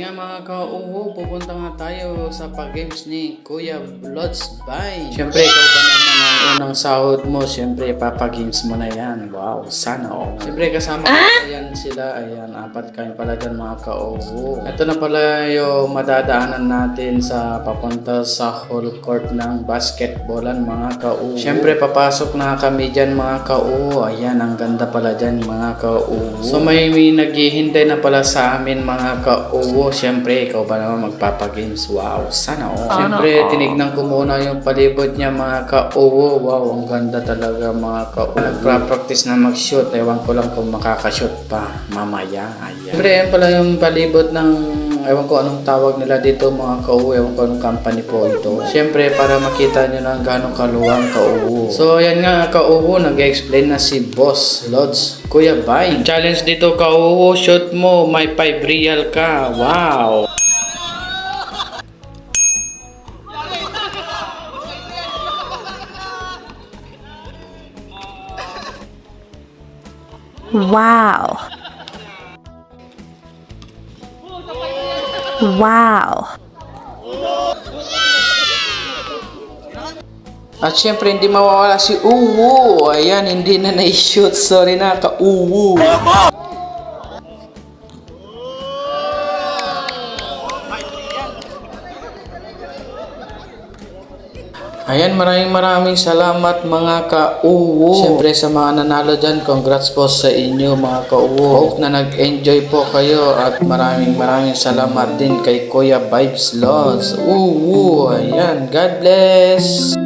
nga mga ka-uwo, pupunta nga tayo sa pag-games ni Kuya Lods Bay. Siyempre, ikaw pa naman ang unang sahod mo. Siyempre, papag-games mo na yan. Wow, sana all. Siyempre, kasama ko ayan sila. Ayan, apat kayo pala dyan mga ka-uwo. Ito na pala yung madadaanan natin sa papunta sa whole court ng basketballan mga ka-uwo. Siyempre, papasok na kami dyan mga ka-uwo. Ayan, ang ganda pala dyan mga ka-uwo. So, may naghihintay na pala sa amin mga ka-uwo. Siyempre, ikaw ba naman magpapagames? Wow, sana all. Siyempre, tinignan ko muna yung palibot niya mga ka-uwo. Wow, ang ganda talaga mga ka-uwo. Nagpa-practice na mag-shoot. Ewan ko lang kung makakashoot pa mamaya. Ayan. Siyempre, yan pala yung palibot ng ewan ko anong tawag nila dito mga ka-uwo. Ewan ko anong company po ito. Siyempre, para makita nyo na gano'ng kaluwang ka-uwo. So, yan nga ka-uwo. Nag-explain na si Boss Lods Kuya Bay. Challenge dito ka-uwo. Shoot mo. May 5 real ka. Wow! Wow. Wow. At syempre, hindi mawawala si Uwo. Ayan, hindi na na-shoot. Sorry na, ka-Uwo. Ayan, maraming salamat mga ka-uwo. Siyempre sa mga nanalo dyan, congrats po sa inyo mga ka-uwo. Hope na nag-enjoy po kayo at maraming salamat din kay Kuya Vibes Lods. Uwo, ayan, God bless!